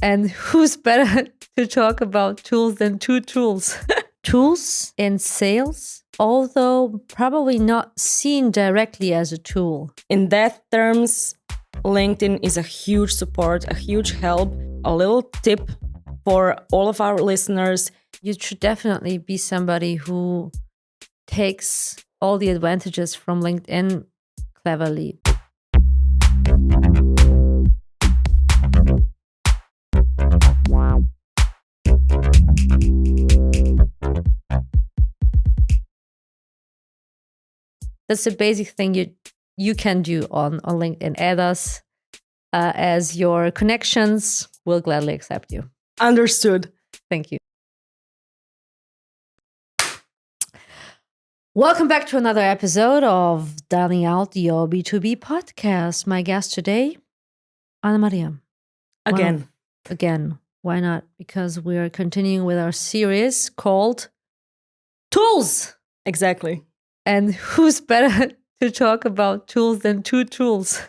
And who's better to talk about tools than two tools? Tools in sales, although probably not seen directly as a tool. In that terms, LinkedIn is a huge support, a huge help, a little tip for all of our listeners. You should definitely be somebody who takes all the advantages from LinkedIn cleverly. That's the basic thing you can do on LinkedIn. Add us as your connections. We'll gladly accept you. Understood. Thank you. Welcome back to another episode of Dialing Out Your B2B podcast. My guest today, Anna Maria. Again. Why not? Because we are continuing with our series called Tools. Exactly. And who's better to talk about tools than two tools?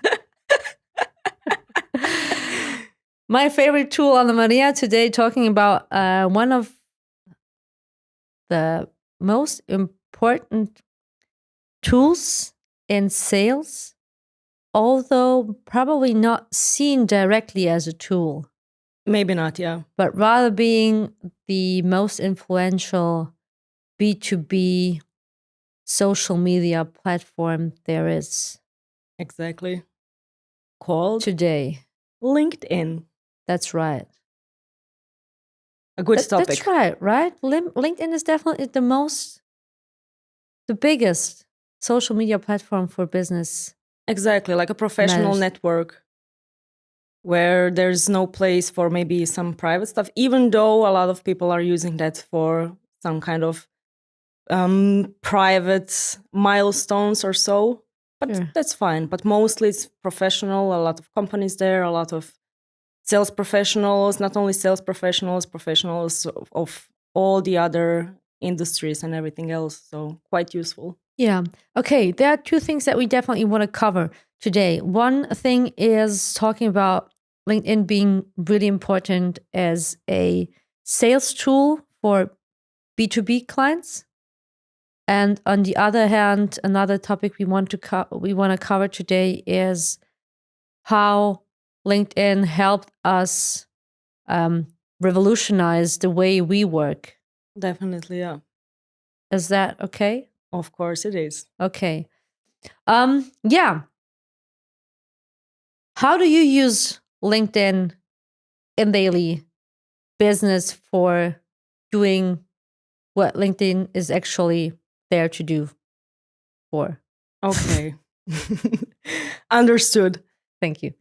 My favorite tool, Anna Maria, today talking about one of the most important tools in sales, although probably not seen directly as a tool. Maybe not, yeah. But rather being the most influential B2B social media platform there is. Exactly. Called today. LinkedIn. That's right. A good topic. That's right? LinkedIn is definitely the biggest social media platform for business. Exactly, like a professional network where there's no place for maybe some private stuff, even though a lot of people are using that for some kind of private milestones or so. But that's fine. But mostly it's professional, a lot of companies there, a lot of sales professionals, not only sales professionals of all the other industries and everything else. So quite useful. Yeah. Okay. There are two things that we definitely want to cover today. One thing is talking about LinkedIn being really important as a sales tool for B2B clients. And on the other hand, another topic we want to cover today is how LinkedIn helped us revolutionize the way we work. Definitely, yeah. Is that okay? Of course it is. Okay. Yeah. How do you use LinkedIn in daily business for doing what LinkedIn is actually there to do for? Okay. Understood. Thank you.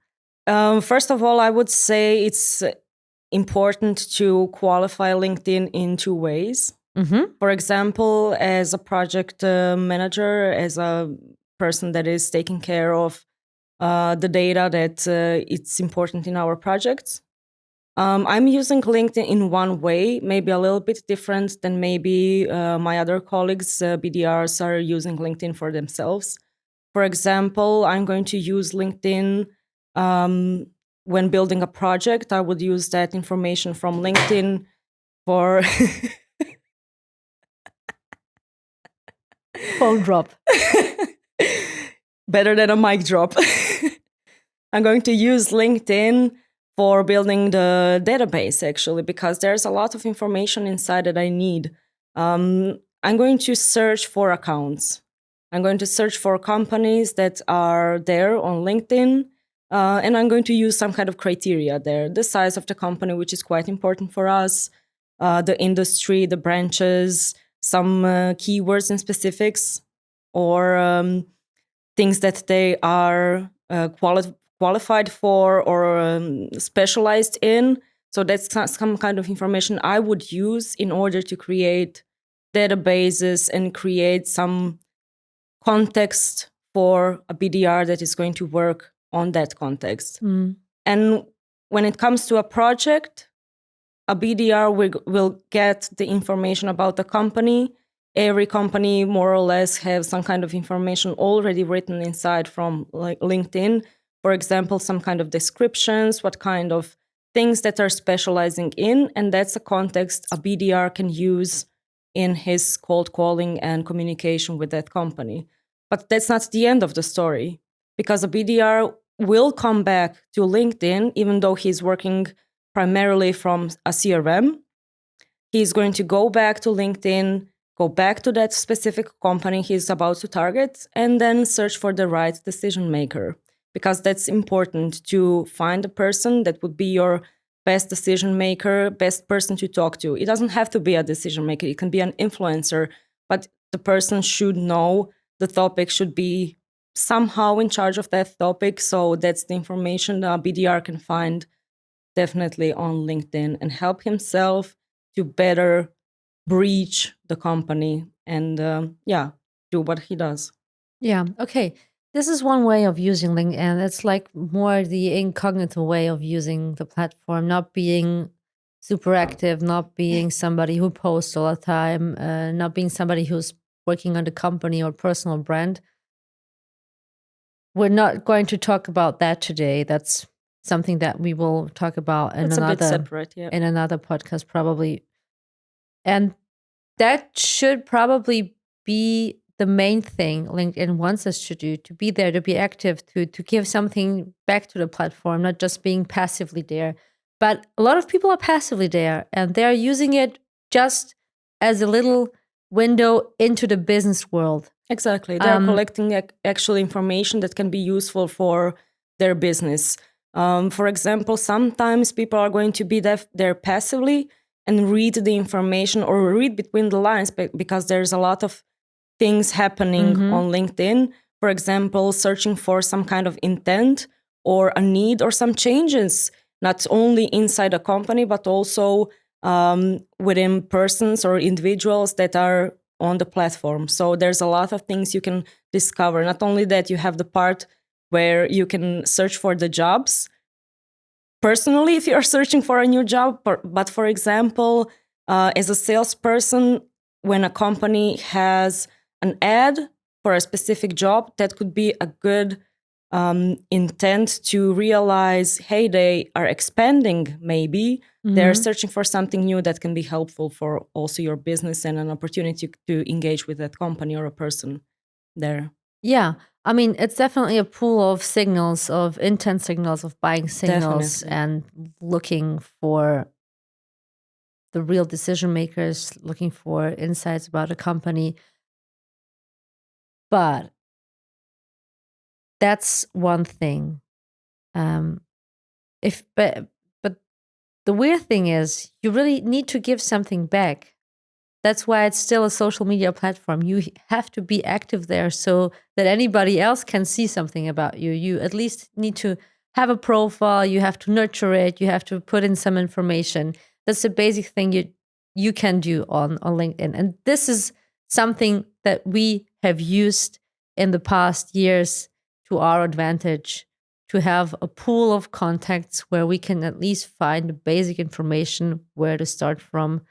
First of all, I would say it's important to qualify LinkedIn in two ways. Mm-hmm. For example, as a project manager, as a person that is taking care of the data that it's important in our projects. I'm using LinkedIn in one way, maybe a little bit different than maybe my other colleagues, BDRs, are using LinkedIn for themselves. For example, I'm going to use LinkedIn when building a project. I would use that information from LinkedIn for... Phone drop. Better than a mic drop. I'm going to use LinkedIn for building the database, actually, because there's a lot of information inside that I need. I'm going to search for accounts. I'm going to search for companies that are there on LinkedIn, and I'm going to use some kind of criteria there. The size of the company, which is quite important for us, the industry, the branches, some keywords and specifics, or things that they are qualified for or specialized in. So that's some kind of information I would use in order to create databases and create some context for a BDR that is going to work on that context. Mm. And when it comes to a project, a BDR will get the information about the company. Every company more or less has some kind of information already written inside from like LinkedIn. For example, some kind of descriptions, what kind of things that are specializing in, and that's a context a BDR can use in his cold calling and communication with that company. But that's not the end of the story, because a BDR will come back to LinkedIn, even though he's working primarily from a CRM. He's going to go back to LinkedIn, go back to that specific company he's about to target, and then search for the right decision maker. Because that's important, to find a person that would be your best decision maker, best person to talk to. It doesn't have to be a decision maker, it can be an influencer, but the person should know the topic, should be somehow in charge of that topic. So that's the information that a BDR can find definitely on LinkedIn and help himself to better breach the company and do what he does. Yeah. Okay. This is one way of using LinkedIn. It's like more the incognito way of using the platform, not being super active, not being somebody who posts all the time, not being somebody who's working on the company or personal brand. We're not going to talk about that today. That's something that we will talk about in It's a bit another separate, yeah. in another podcast probably. And that should probably be the main thing LinkedIn wants us to do, to be there, to be active, to give something back to the platform, not just being passively there. But a lot of people are passively there and they're using it just as a little window into the business world. Exactly. They're collecting actual information that can be useful for their business. For example, sometimes people are going to be there passively and read the information or read between the lines because there's a lot of things happening on LinkedIn. For example, searching for some kind of intent or a need or some changes, not only inside a company, but also within persons or individuals that are on the platform. So there's a lot of things you can discover. Not only that, you have the part where you can search for the jobs. Personally, if you're searching for a new job, but for example, as a salesperson, when a company has an ad for a specific job, that could be a good intent to realize, hey, they are expanding maybe. They're searching for something new that can be helpful for also your business and an opportunity to engage with that company or a person there. Yeah. I mean, it's definitely a pool of signals, of intent signals, of buying signals, Definitely. and looking for the real decision makers, looking for insights about a company. But that's one thing. But the weird thing is, you really need to give something back. That's why it's still a social media platform. You have to be active there so that anybody else can see something about you. You at least need to have a profile. You have to nurture it. You have to put in some information. That's the basic thing you can do on LinkedIn. And this is something that we have used in the past years to our advantage, to have a pool of contacts where we can at least find the basic information, where to start from,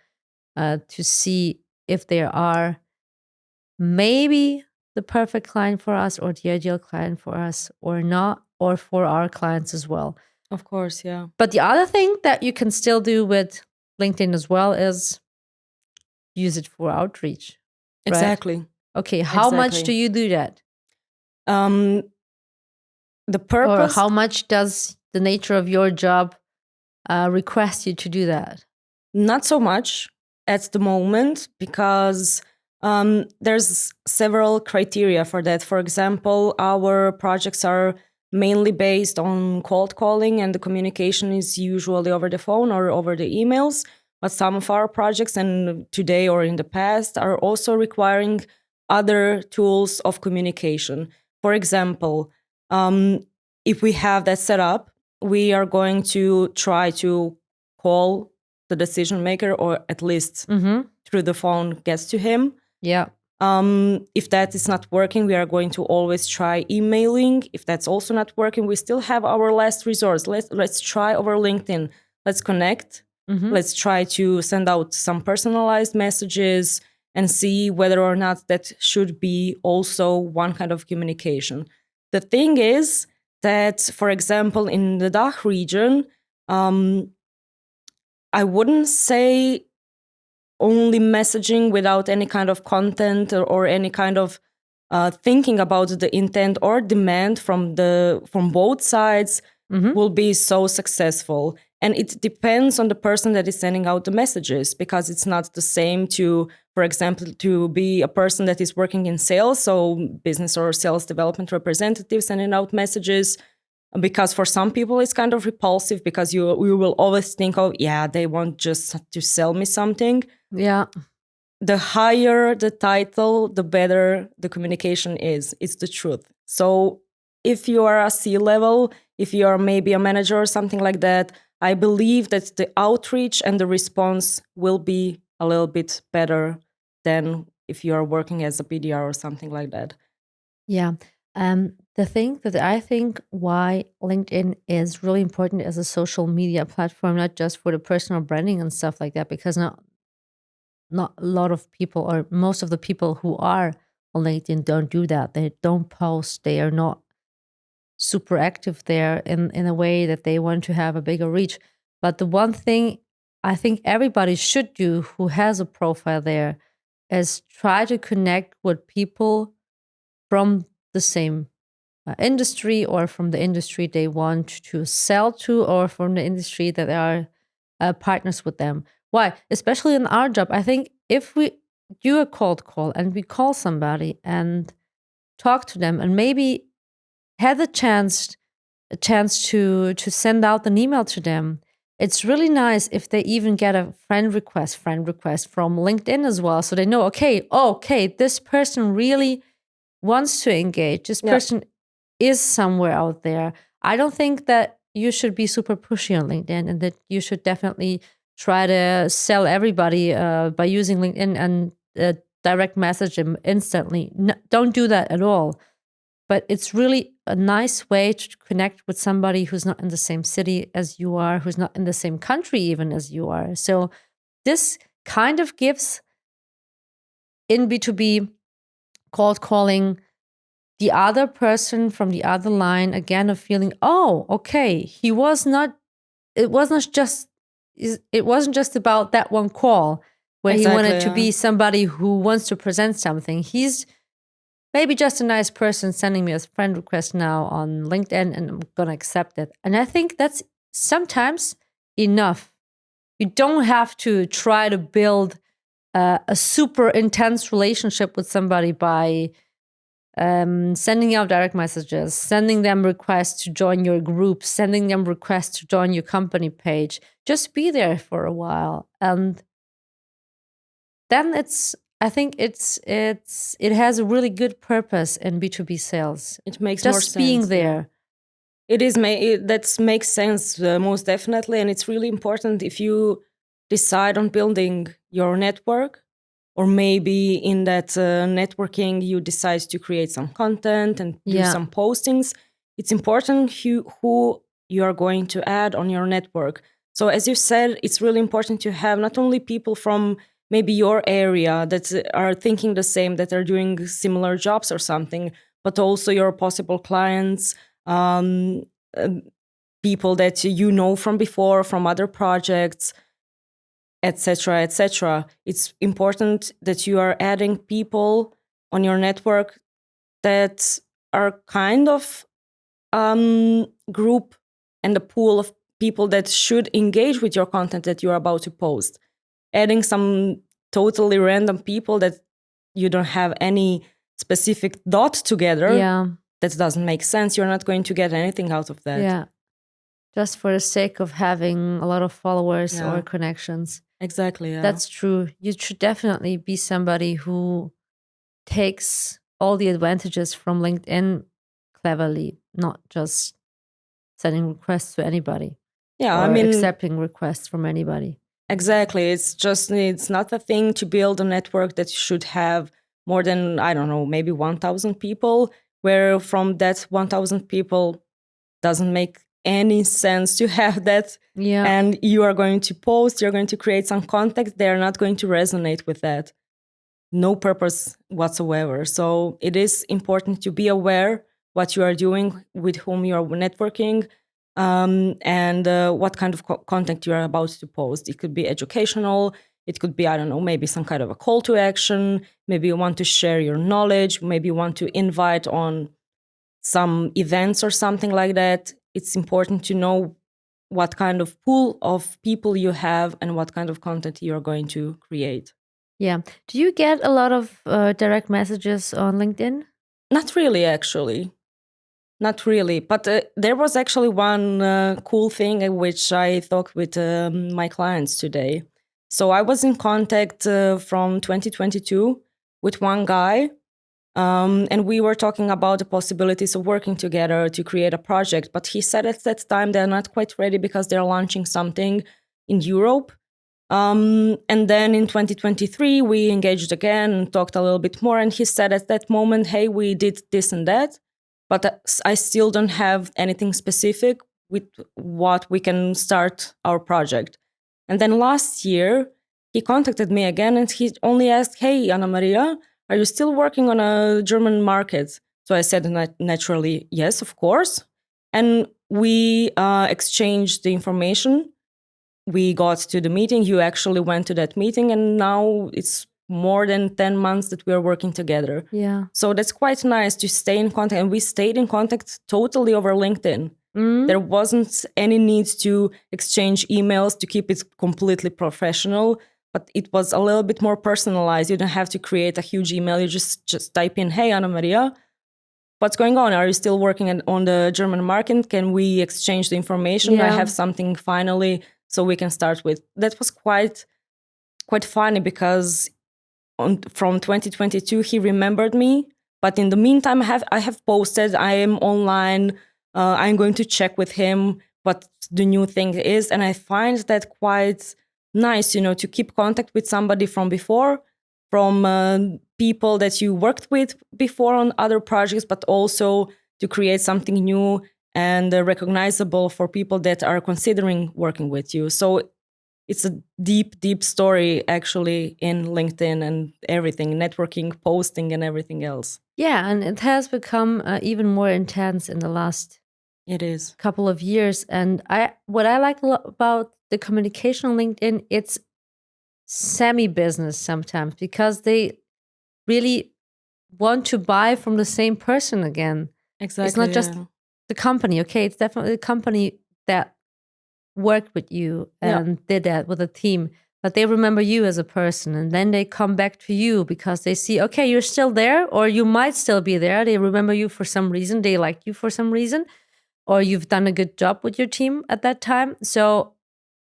to see if there are maybe the perfect client for us or the ideal client for us or not, or for our clients as well. Of course, yeah. But the other thing that you can still do with LinkedIn as well is use it for outreach. Right? Exactly. Okay, how much do you do that? The purpose... Or how much does the nature of your job request you to do that? Not so much at the moment, because there's several criteria for that. For example, our projects are mainly based on cold calling, and the communication is usually over the phone or over the emails. But some of our projects, and today or in the past, are also requiring other tools of communication. For example, if we have that set up, we are going to try to call the decision maker, or at least through the phone gets to him. Yeah. If that is not working, we are going to always try emailing. If that's also not working, we still have our last resource. Let's try over LinkedIn. Let's connect. Let's try to send out some personalized messages and see whether or not that should be also one kind of communication. The thing is that, for example, in the DACH region, I wouldn't say only messaging without any kind of content or any kind of thinking about the intent or demand from both sides will be so successful. And it depends on the person that is sending out the messages, because it's not the same to, for example, to be a person that is working in sales, so business or sales development representative sending out messages, because for some people it's kind of repulsive, because you will always think, oh yeah, they want just to sell me something. Yeah. The higher the title, the better the communication is. It's the truth. So if you are a C-level, if you are maybe a manager or something like that, I believe that the outreach and the response will be a little bit better than if you are working as a BDR or something like that. Yeah. The thing that I think why LinkedIn is really important as a social media platform, not just for the personal branding and stuff like that, because not a lot of people, or most of the people who are on LinkedIn, don't do that. They don't post. They are not super active there in a way that they want to have a bigger reach. But the one thing I think everybody should do who has a profile there is try to connect with people from the same industry, or from the industry they want to sell to, or from the industry that are partners with them. Why? Especially in our job, I think if we do a cold call and we call somebody and talk to them, and maybe have a chance to send out an email to them, it's really nice if they even get a friend request from LinkedIn as well, so they know, okay, this person really wants to engage. This person is somewhere out there. I don't think that you should be super pushy on LinkedIn, and that you should definitely try to sell everybody by using LinkedIn and direct message them instantly. No, don't do that at all. But it's really a nice way to connect with somebody who's not in the same city as you are, who's not in the same country even as you are. So this kind of gives, in B2B cold calling, the other person from the other line again a feeling, oh, okay, it wasn't just about that one call where he wanted to be somebody who wants to present something. He's maybe just a nice person sending me a friend request now on LinkedIn, and I'm gonna accept it. And I think that's sometimes enough. You don't have to try to build a super intense relationship with somebody by sending out direct messages, sending them requests to join your group, sending them requests to join your company page. Just be there for a while, and then I think it has a really good purpose in B2B sales. It makes just more sense. Being there. That makes sense, most definitely. And it's really important if you decide on building your network, or maybe in that networking you decide to create some content and do some postings. It's important who you are going to add on your network. So as you said, it's really important to have not only people from maybe your area that are thinking the same, that are doing similar jobs or something, but also your possible clients, people that you know from before, from other projects, etc., etc. It's important that you are adding people on your network that are kind of group and a pool of people that should engage with your content that you're about to post. Adding some totally random people that you don't have any specific dot together, that doesn't make sense. You're not going to get anything out of that. Yeah. Just for the sake of having a lot of followers or connections. Exactly, yeah. That's true. You should definitely be somebody who takes all the advantages from LinkedIn cleverly, not just sending requests to anybody. Yeah, I mean, accepting requests from anybody. Exactly. It's not a thing to build a network that should have more than, I don't know, maybe 1,000 people, where from that 1,000 people doesn't make any sense to have that. Yeah. And you are going to post, you're going to create some context, they're not going to resonate with that. No purpose whatsoever. So it is important to be aware what you are doing, with whom you are networking, and what kind of content you are about to post. It could be educational. It could be, I don't know, maybe some kind of a call to action. Maybe you want to share your knowledge. Maybe you want to invite on some events or something like that. It's important to know what kind of pool of people you have and what kind of content you're going to create. Yeah. Do you get a lot of direct messages on LinkedIn? Not really, actually. Not really. But there was actually one cool thing which I talked with my clients today. So I was in contact from 2022 with one guy. And we were talking about the possibilities of working together to create a project. But he said at that time they're not quite ready because they're launching something in Europe. And then in 2023, we engaged again and talked a little bit more. And he said at that moment, hey, we did this and that, but I still don't have anything specific with what we can start our project. And then last year, he contacted me again and he only asked, hey, Anna Maria, are you still working on a German market? So I said naturally, yes, of course. And we exchanged the information. We got to the meeting. You actually went to that meeting, and now it's more than 10 months that we are working together. Yeah. So that's quite nice to stay in contact. And we stayed in contact totally over LinkedIn. There wasn't any need to exchange emails to keep it completely professional, but it was a little bit more personalized. You don't have to create a huge email. You just type in, hey, Anna Maria, what's going on? Are you still working on the German market? Can we exchange the information? Yeah. I have something finally, so we can start with. That was quite funny because from 2022, he remembered me. But in the meantime, I have posted, I am online, I'm going to check with him what the new thing is. And I find that quite nice, to keep contact with somebody from before, from people that you worked with before on other projects, but also to create something new and recognizable for people that are considering working with you. So it's a deep, deep story actually in LinkedIn and everything, networking, posting, and everything else. Yeah, and it has become even more intense in the last It is couple of years. And what I like a lot about the communication on LinkedIn, it's semi-business sometimes because they really want to buy from the same person again. exactly. It's not just the company, okay? It's definitely the company that worked with you and did that with a team, but they remember you as a person, and then they come back to you because they see, okay, you're still there, or you might still be there. They remember you for some reason. They like you for some reason, or you've done a good job with your team at that time. So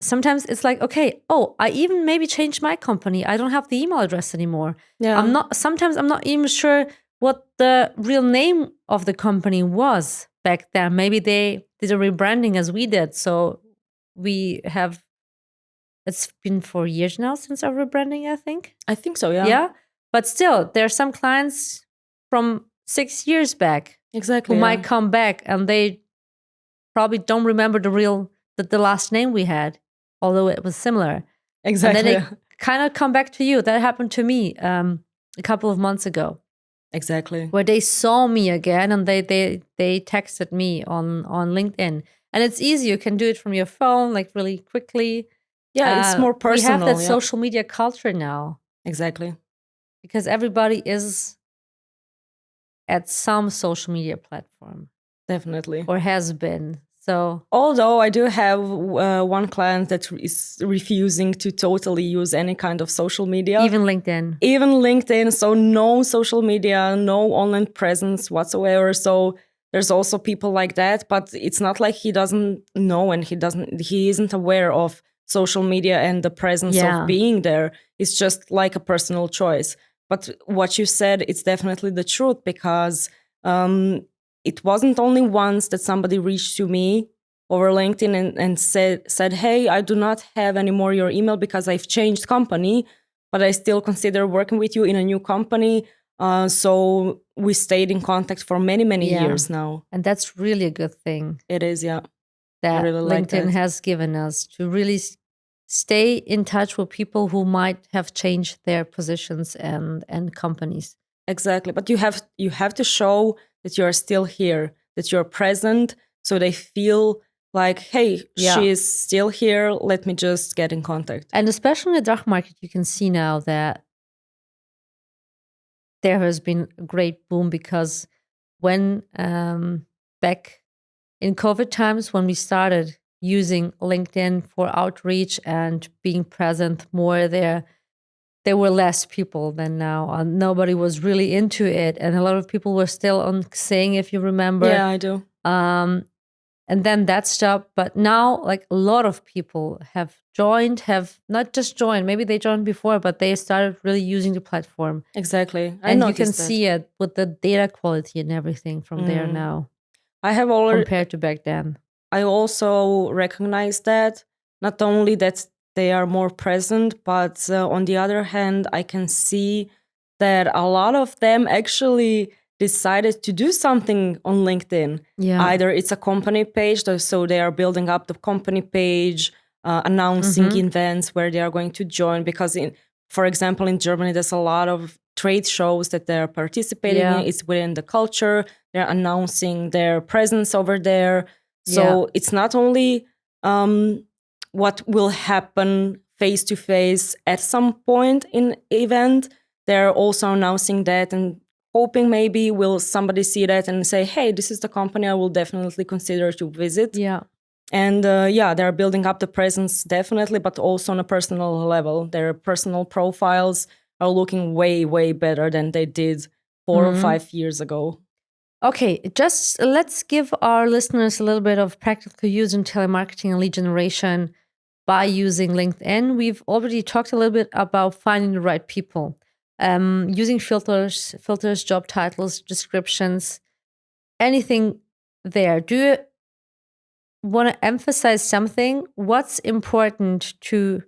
sometimes it's like, okay, oh, I even maybe changed my company. I don't have the email address anymore. Yeah. Sometimes I'm not even sure what the real name of the company was back then. Maybe they did a rebranding as we did. So it's been 4 years now since our rebranding, I think. I think so, yeah. Yeah. But still, there are some clients from 6 years back Exactly. who might come back and they probably don't remember the last name we had, although it was similar. Exactly. And then they kind of come back to you. That happened to me a couple of months ago. Exactly. Where they saw me again and they texted me on LinkedIn. And it's easy. You can do it from your phone, like really quickly. Yeah, it's more personal. We have that social media culture now. Exactly. Because everybody is at some social media platform. Definitely. Or has been. So, although I do have one client that is refusing to totally use any kind of social media. Even LinkedIn. So no social media, no online presence whatsoever. So there's also people like that, but it's not like he doesn't know and he isn't aware of social media and the presence of being there. It's just like a personal choice. But what you said, it's definitely the truth, because it wasn't only once that somebody reached to me over LinkedIn and said, hey, I do not have anymore your email because I've changed company, but I still consider working with you in a new company. So we stayed in contact for many, many years now. And that's really a good thing. It is, yeah. That really LinkedIn has given us, to really stay in touch with people who might have changed their positions and companies. Exactly. But you have to show that you're still here, that you're present, so they feel like, hey, Yeah. she's still here. Let me just get in contact. And especially in the DACH market, you can see now that there has been a great boom because when back in COVID times, when we started using LinkedIn for outreach and being present more there were less people than now. And nobody was really into it. And a lot of people were still on saying, if you remember. Yeah, I do. And then that stopped. But now, like, a lot of people have not just joined, maybe they joined before, but they started really using the platform. Exactly. And you can see it with the data quality and everything from there now. I have already compared to back then. I also recognize that not only that they are more present, but on the other hand, I can see that a lot of them actually decided to do something on LinkedIn. Yeah. Either it's a company page, so they are building up the company page, announcing events where they are going to join. Because, for example, in Germany, there's a lot of trade shows that they're participating in. It's within the culture. They're announcing their presence over there. So it's not only what will happen face to face at some point in event. They're also announcing that and hoping maybe will somebody see that and say, hey, this is the company I will definitely consider to visit. Yeah. And they're building up the presence definitely, but also on a personal level. Their personal profiles are looking way, way better than they did 4 or 5 years ago. Okay, just let's give our listeners a little bit of practical use in telemarketing and lead generation by using LinkedIn. We've already talked a little bit about finding the right people, using filters, job titles, descriptions, anything there. Do you want to emphasize something? What's important to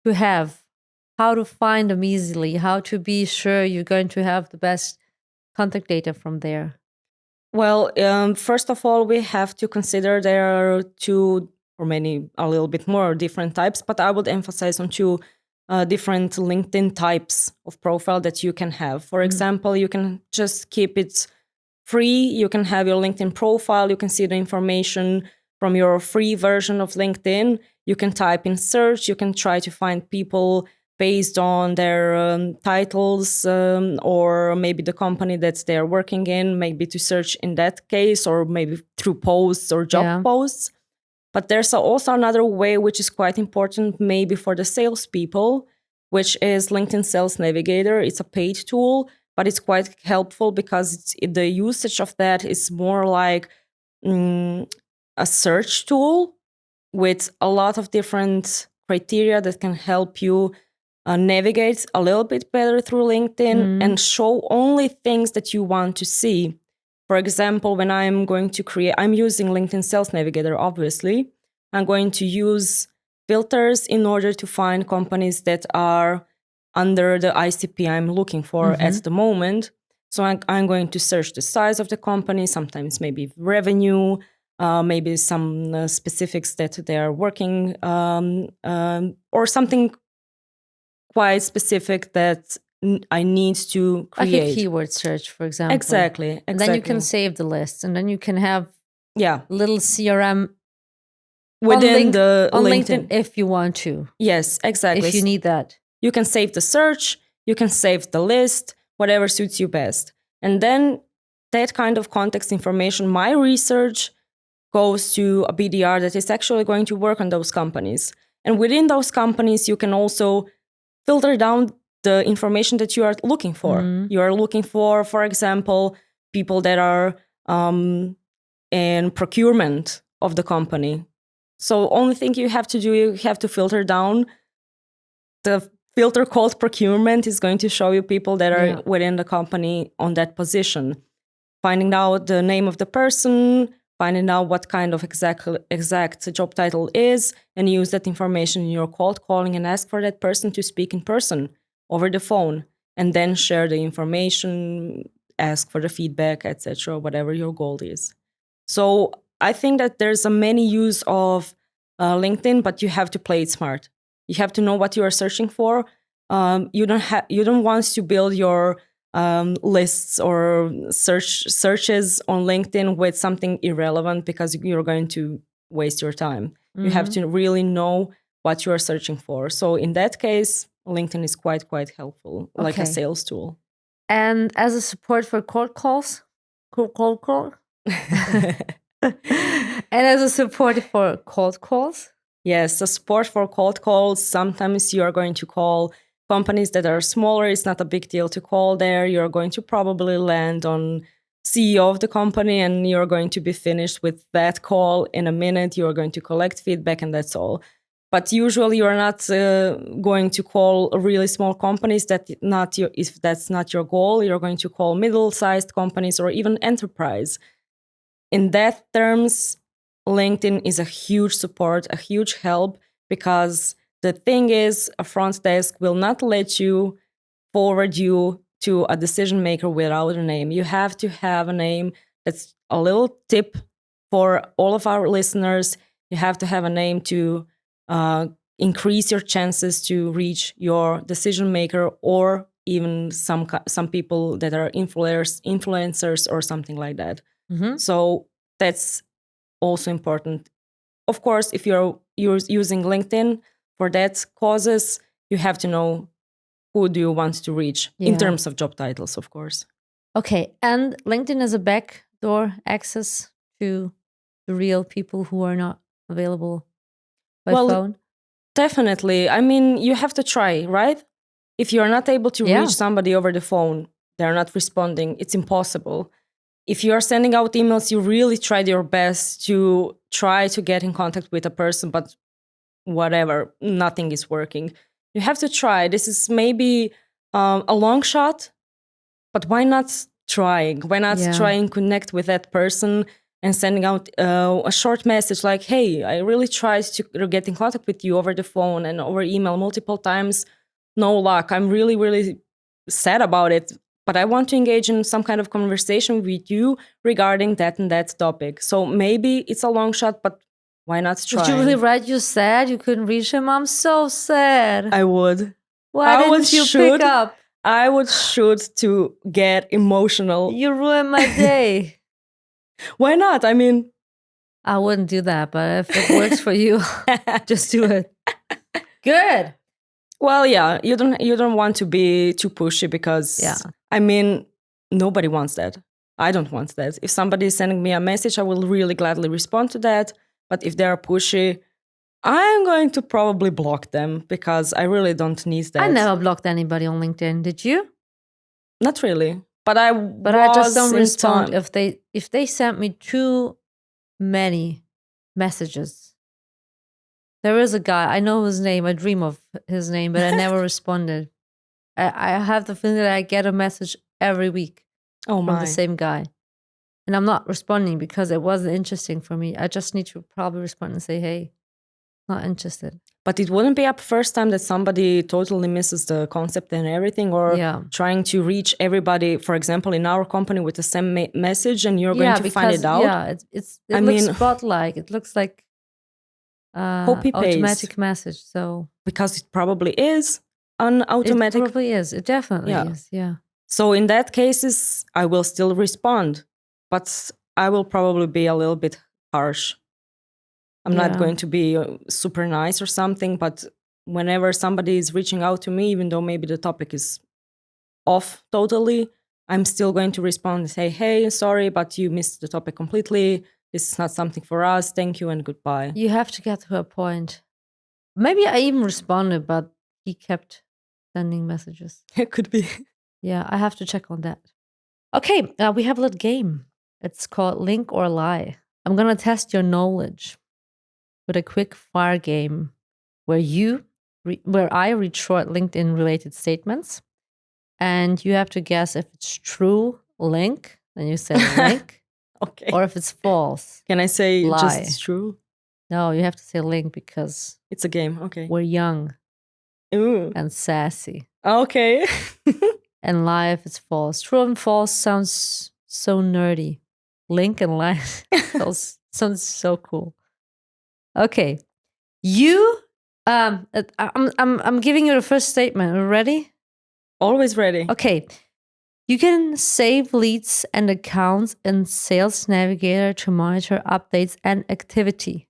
have? How to find them easily? How to be sure you're going to have the best contact data from there? Well, first of all, we have to consider there are two or many, a little bit more different types, but I would emphasize on two different LinkedIn types of profile that you can have. For example, you can just keep it free. You can have your LinkedIn profile. You can see the information from your free version of LinkedIn. You can type in search. You can try to find people based on their titles or maybe the company that they're working in, maybe to search in that case, or maybe through posts or job posts. But there's also another way, which is quite important, maybe for the salespeople, which is LinkedIn Sales Navigator. It's a paid tool, but it's quite helpful because the usage of that is more like a search tool with a lot of different criteria that can help you navigate a little bit better through LinkedIn and show only things that you want to see. For example, when I'm using LinkedIn Sales Navigator, obviously. I'm going to use filters in order to find companies that are under the ICP I'm looking for at the moment. So I'm going to search the size of the company, sometimes maybe revenue, maybe some specifics that they are working, or something quite specific that I need to create. Like a keyword search, for example. Exactly. And then you can save the list, and then you can have little CRM within the on LinkedIn if you want to. Yes, exactly. If you need that. You can save the search, you can save the list, whatever suits you best. And then that kind of context information, my research goes to a BDR that is actually going to work on those companies. And within those companies, you can also filter down the information that you are looking for. You are looking for example, people that are in procurement of the company. So only thing you have to do, you have to filter down. The filter called procurement is going to show you people that are within the company on that position. Finding out the name of the person, finding out what kind of exact job title is, and use that information in your cold calling and ask for that person to speak in person over the phone, and then share the information, ask for the feedback, etc., whatever your goal is. So I think that there's a many use of LinkedIn, but you have to play it smart. You have to know what you are searching for. You don't want to build your lists or searches on LinkedIn with something irrelevant, because you're going to waste your time. You have to really know what you are searching for. So in that case, LinkedIn is quite helpful, like a Okay. sales tool. And as a support for cold calls, cold call, and as a support for cold calls. Yes, the support for cold calls. Sometimes you are going to call companies that are smaller. It's not a big deal to call there. You're going to probably land on CEO of the company, and you're going to be finished with that call in a minute. You're going to collect feedback, and that's all. But usually, you're not going to call really small companies. If that's not your goal, you're going to call middle-sized companies or even enterprise. In that terms, LinkedIn is a huge support, a huge help, because the thing is, a front desk will not let you forward you to a decision maker without a name. You have to have a name. That's a little tip for all of our listeners. You have to have a name to increase your chances to reach your decision maker, or even some people that are influencers or something like that. So that's also important. Of course, if you're using LinkedIn for that causes, you have to know who do you want to reach in terms of job titles, of course. Okay, and LinkedIn is a backdoor access to the real people who are not available by phone? Definitely. I mean, you have to try, right? If you're not able to reach somebody over the phone, they're not responding, it's impossible. If you're sending out emails, you really tried your best to try to get in contact with a person, but whatever, nothing is working. You have to try. This is maybe a long shot, but why not trying? Why not try and connect with that person and sending out a short message like, hey, I really tried to get in contact with you over the phone and over email multiple times. No luck. I'm really, really sad about it, but I want to engage in some kind of conversation with you regarding that and that topic. So maybe it's a long shot, but why not try? Did you really write you sad you couldn't reach him? I'm so sad. I would. Why didn't you pick up? I would shoot to get emotional. You ruined my day. Why not? I mean, I wouldn't do that, but if it works for you, just do it. Good. Well, yeah, you don't want to be too pushy because I mean, nobody wants that. I don't want that. If somebody is sending me a message, I will really gladly respond to that. But if they're pushy, I'm going to probably block them because I really don't need that. I never blocked anybody on LinkedIn. Did you? Not really. But I just don't respond if they sent me too many messages. There is a guy, I know his name, I dream of his name, but I never responded. I have the feeling that I get a message every week from the same guy. And I'm not responding because it wasn't interesting for me. I just need to probably respond and say, hey, not interested. But it wouldn't be a first time that somebody totally misses the concept and everything, or trying to reach everybody, for example, in our company with the same message, and you're going to find it out. Yeah, it looks bot-like. It looks like automatic message. So because it probably is an automatic. It probably is. It definitely is. Yeah. So in that cases, I will still respond, but I will probably be a little bit harsh. I'm not going to be super nice or something, but whenever somebody is reaching out to me, even though maybe the topic is off totally, I'm still going to respond and say, hey, sorry, but you missed the topic completely. This is not something for us. Thank you and goodbye. You have to get to a point. Maybe I even responded, but he kept sending messages. It could be. Yeah, I have to check on that. Okay, we have a little game. It's called Link or Lie. I'm going to test your knowledge with a quick fire game where I read short LinkedIn related statements, and you have to guess if it's true, link, then you say link, okay, or if it's false. Can I say lie. Just true? No, you have to say link because it's a game. Okay, we're young and sassy. Okay. And lie if it's false. True and false sounds so nerdy. Link and lie sounds so cool. Okay, I'm giving you the first statement. Are you ready? Always ready. Okay, you can save leads and accounts in Sales Navigator to monitor updates and activity.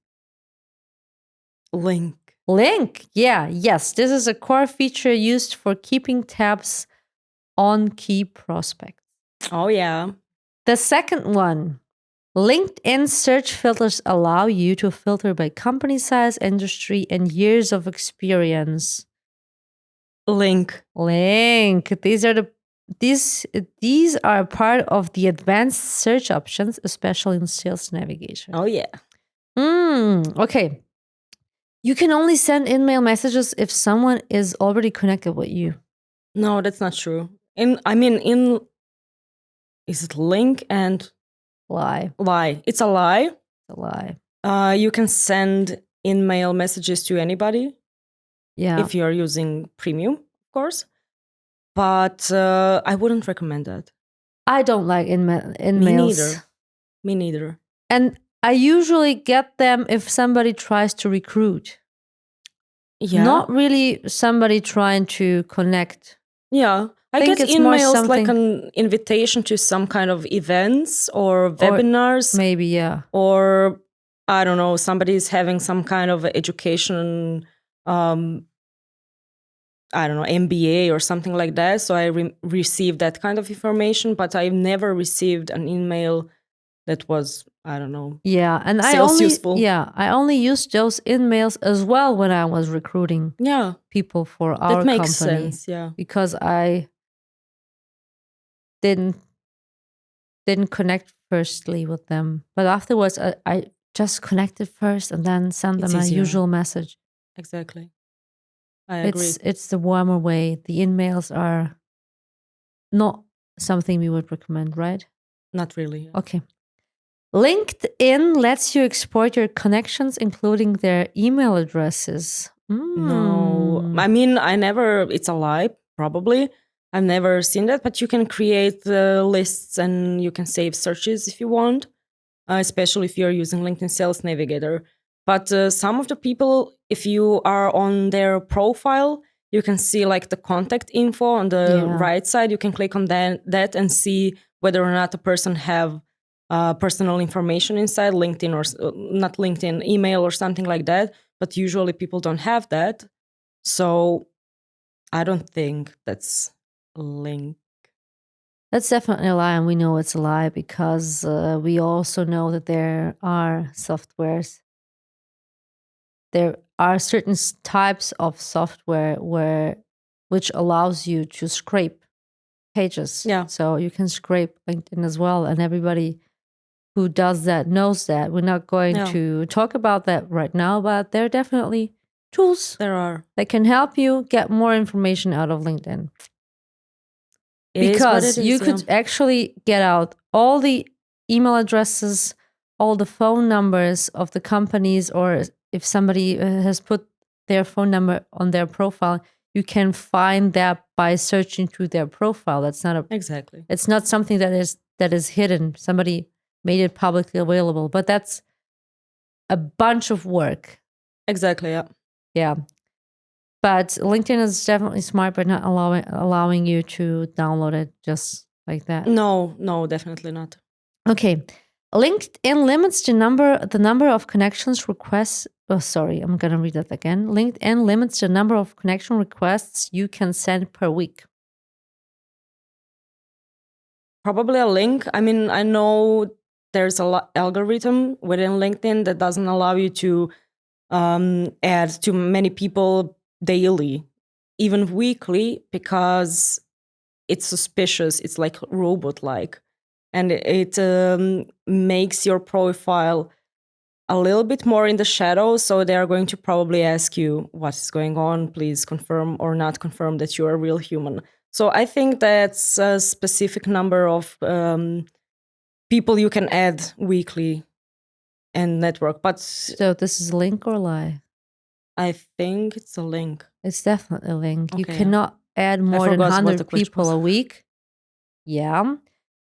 Link. Link. Yeah. Yes. This is a core feature used for keeping tabs on key prospects. Oh, yeah. The second one, LinkedIn search filters allow you to filter by company size, industry, and years of experience. Link. These are part of the advanced search options, especially in Sales Navigator. Oh, yeah. Okay. You can only send email messages if someone is already connected with you. No, that's not true. Is it link and Lie. lie? It's a lie. It's a lie. You can send email messages to anybody. Yeah. If you're using premium, of course. But I wouldn't recommend that. I don't like emails. Me neither. And I usually get them if somebody tries to recruit. Yeah. Not really somebody trying to connect. Yeah. I think get it's more emails like something- an invitation to some kind of events or webinars. Maybe, yeah. Or I don't know, somebody's having some kind of education, I don't know, MBA or something like that. So I received that kind of information, but I've never received an email that was, I don't know. Yeah, and I only used those emails as well when I was recruiting people for our that makes company. Sense, yeah. Because I didn't connect firstly with them. But afterwards I just connected first and then sent them a usual message. Exactly. I agree. It's the warmer way. The emails are not something we would recommend, right? Not really. Yeah. Okay. LinkedIn lets you export your connections, including their email addresses. No, I mean, it's a lie, probably. I've never seen that, but you can create lists and you can save searches if you want, especially if you're using LinkedIn Sales Navigator. But some of the people, if you are on their profile, you can see like the contact info on the right side. You can click on that and see whether or not a person have personal information inside LinkedIn or not LinkedIn, email or something like that. But usually people don't have that. So I don't think that's a link. That's definitely a lie, and we know it's a lie because we also know that there are softwares. There are certain types of software which allows you to scrape pages. Yeah. So you can scrape LinkedIn as well, and everybody who does that knows that. We're not going to talk about that right now, but there are definitely tools that can help you get more information out of LinkedIn. Because you could actually get out all the email addresses, all the phone numbers of the companies, or if somebody has put their phone number on their profile, you can find that by searching through their profile. That's not exactly. It's not something that is hidden. Somebody made it publicly available, but that's a bunch of work. Exactly. Yeah. Yeah. But LinkedIn is definitely smart, but not allowing you to download it just like that. No, definitely not. Okay. LinkedIn limits the number of connections requests. Oh, sorry, I'm gonna read that again. LinkedIn limits the number of connection requests you can send per week. Probably a link. I mean, I know there's a algorithm within LinkedIn that doesn't allow you to add too many people daily, even weekly, because it's suspicious. It's like robot-like, and it makes your profile a little bit more in the shadow. So they are going to probably ask you what is going on. Please confirm or not confirm that you are a real human. So I think that's a specific number of people you can add weekly and network. But so this is a link or a lie? I think it's a link. It's definitely a link. Okay, you cannot add more than 100 people a week. Yeah.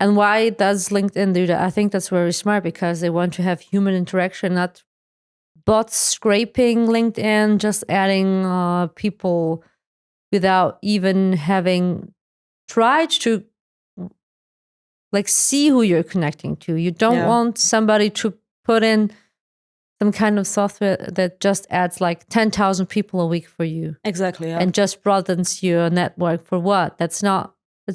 And why does LinkedIn do that? I think that's very smart because they want to have human interaction, not bots scraping LinkedIn, just adding people without even having tried to like see who you're connecting to. You don't want somebody to put in some kind of software that just adds like 10,000 people a week for you. Exactly. Yeah. And just broadens your network for what? That's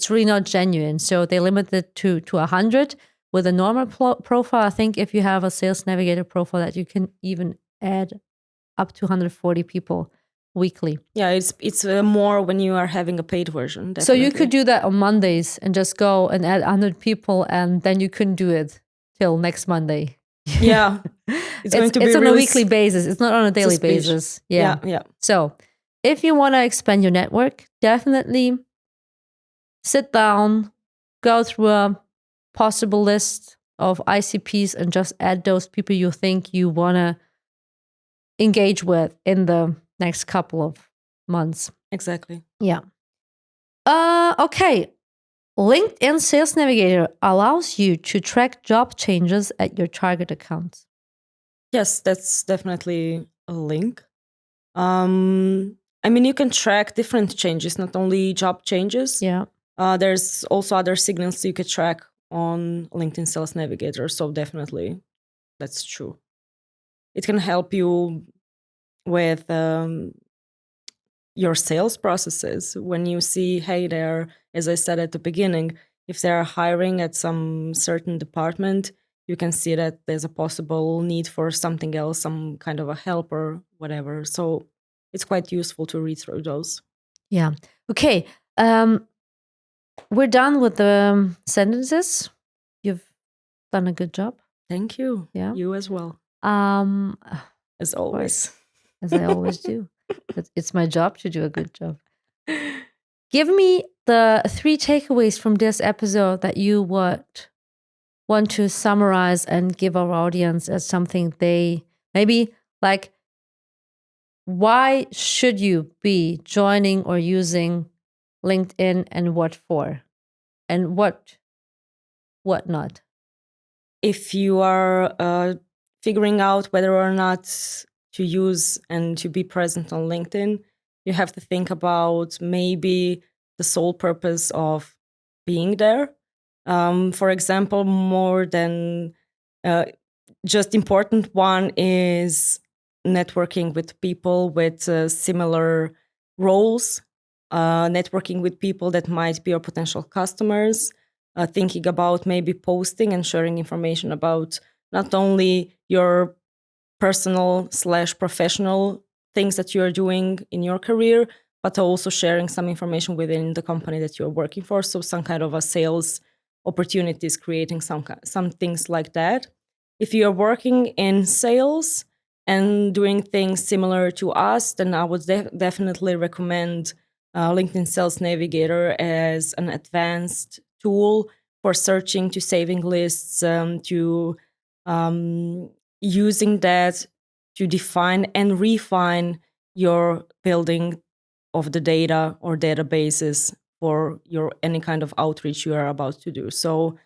really not genuine. So they limit it to 100 with a normal profile. I think if you have a Sales Navigator profile that you can even add up to 140 people weekly. Yeah, it's more when you are having a paid version. Definitely. So you could do that on Mondays and just go and add 100 people, and then you couldn't do it till next Monday. Yeah. It's going to be on really a weekly basis. It's not on a daily basis. Yeah. Yeah. So if you want to expand your network, definitely sit down, go through a possible list of ICPs and just add those people you think you want to engage with in the next couple of months. Exactly. Yeah. Okay. LinkedIn Sales Navigator allows you to track job changes at your target accounts. Yes, that's definitely a link. I mean, you can track different changes, not only job changes. Yeah. There's also other signals you could track on LinkedIn Sales Navigator. So definitely, that's true. It can help you with your sales processes. When you see, hey, there, as I said at the beginning, if they're hiring at some certain department, you can see that there's a possible need for something else, some kind of a help or whatever. So it's quite useful to read through those. Yeah. Okay. We're done with the sentences. You've done a good job. Thank you. Yeah. You as well. As always. As I always do. It's my job to do a good job. Give me the 3 takeaways from this episode that you would want to summarize and give our audience as something they maybe like. Why should you be joining or using LinkedIn, and what for? And what not? If you are figuring out whether or not to use and to be present on LinkedIn, you have to think about maybe the sole purpose of being there. For example, more than just important one is networking with people with similar roles, networking with people that might be your potential customers, thinking about maybe posting and sharing information about not only your personal/professional things that you're doing in your career, but also sharing some information within the company that you're working for. So some kind of a sales opportunities, creating some things like that. If you're working in sales and doing things similar to us, then I would definitely recommend LinkedIn Sales Navigator as an advanced tool for searching, to saving lists, to using that to define and refine your building of the data or databases for your any kind of outreach you are about to do. So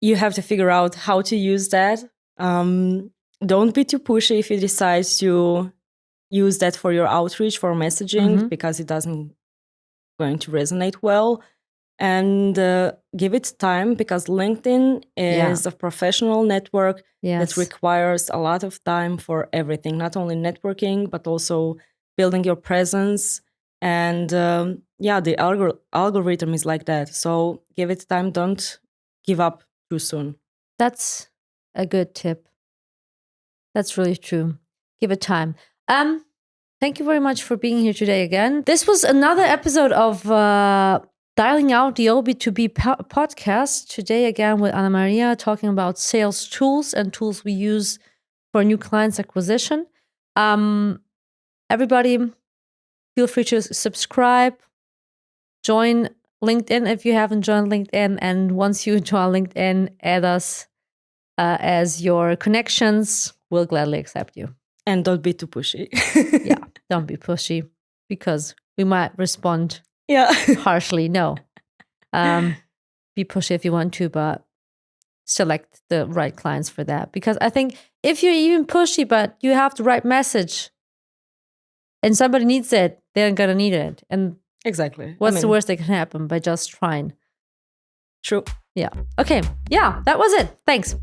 you have to figure out how to use that. Don't be too pushy if you decide to use that for your outreach, for messaging, because it doesn't going to resonate well. And give it time, because LinkedIn is a professional network that requires a lot of time for everything, not only networking, but also building your presence. And the algorithm is like that. So give it time. Don't give up too soon. That's a good tip. That's really true. Give it time. Thank you very much for being here today again. This was another episode of Dialing Out the B2B podcast. Today again with Anna Maria, talking about sales tools and tools we use for new clients acquisition. Everybody, feel free to subscribe, join LinkedIn if you haven't joined LinkedIn, and once you join LinkedIn, add us as your connections. We'll gladly accept you. And don't be too pushy. Yeah, don't be pushy, because we might respond harshly. No. Be pushy if you want to, but select the right clients for that. Because I think if you're even pushy, but you have the right message and somebody needs it, they're going to need it. And exactly. What's the worst that can happen by just trying? True. Yeah. Okay. Yeah, that was it. Thanks.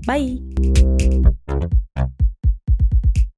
Bye.